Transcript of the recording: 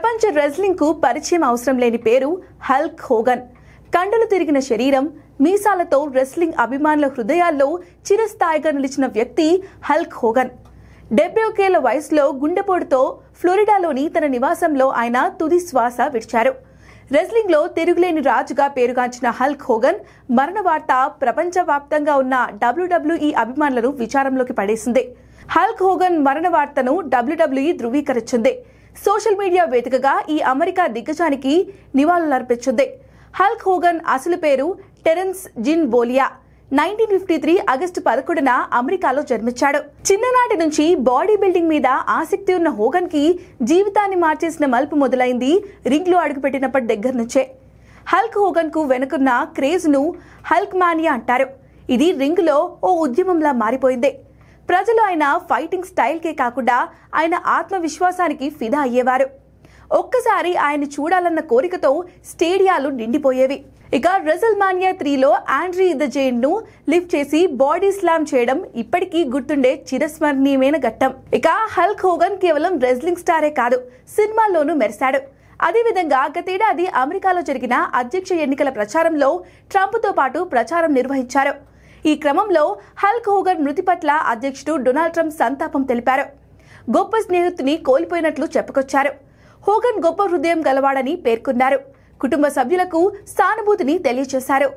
ప్రపంచ రెజ్లింగ్ కు పరిచయం అవసరం లేని పేరు హల్క్ హోగన్. కండలు తిరిగిన శరీరం, మీసాలతో రెజ్లింగ్ అభిమానుల హృదయాల్లో చిరస్థాయిగా నిలిచిన వ్యక్తి హల్క్ హోగన్. 71 ఏళ్ల వయసులో గుండెపోటుతో ఫ్లోరిడాలోని తన నివాసంలో ఆయన తుది శ్వాస విడిచారు. రెజ్లింగ్ లో తిరుగులేని రాజుగా పేరుగాంచిన హల్క్ హోగన్ మరణ వార్త ప్రపంచవ్యాప్తంగా ఉన్న WWE అభిమానులను విచారంలోకి పడేసింది. హల్క్ హోగన్ మరణ వార్తను WWE ధృవీకరించింది. సోషల్ మీడియా వేదికగా ఈ అమెరికా దిగ్గజానికి నివాళులర్పించింది. హల్క్ హోగన్ అసలు పేరు టెరెన్స్ జిన్ బోలియా. 1953 ఆగస్టు 11న అమెరికాలో జన్మించాడు. చిన్ననాటి నుంచి బాడీ బిల్డింగ్ మీద ఆసక్తి ఉన్న హోగన్ కి జీవితాన్ని మార్చేసిన మలుపు మొదలైంది రింగ్ లో అడుగుపెట్టినప్పటి దగ్గర నుంచే. హల్క్ హోగన్ కు వెనుకున్న క్రేజ్ ను హల్క్ మానియా అంటారు. ఇది రింగ్ లో ఓ ఉద్యమంలా మారిపోయింది. ప్రజలు ఆయన ఫైటింగ్ స్టైల్ కే కాకుండా ఆయన ఆత్మవిశ్వాసానికి ఫిదా అయ్యేవారు. ఒక్కసారి ఆయన చూడాలన్న కోరికతో స్టేడియాలు నిండిపోయేవి. ఇక రెజల్మానియా 3లో ఆండ్రీ ద జైంట్ ను లిఫ్ట్ చేసి బాడీ స్లామ్ చేయడం ఇప్పటికీ గుర్తుండే చిరస్మరణీయమైన ఘట్టం. ఇక హల్క్ హోగన్ కేవలం రెజ్లింగ్ స్టారే కాదు, సినిమాల్లోనూ మెరిశాడు. అదేవిధంగా గతేడాది అమెరికాలో జరిగిన అధ్యక్ష ఎన్నికల ప్రచారంలో ట్రంప్ తో పాటు ప్రచారం నిర్వహించారు. ఈ క్రమంలో హల్క్ హోగన్ మృతి పట్ల అధ్యక్షుడు డొనాల్డ్ ట్రంప్ సంతాపం తెలిపారు. గొప్ప స్నేహితుని కోల్పోయినట్లు చెప్పుకొచ్చారు. హోగన్ గొప్ప హృదయం గలవాడని పేర్కొన్నారు. కుటుంబ సభ్యులకు సానుభూతిని తెలియజేశారు.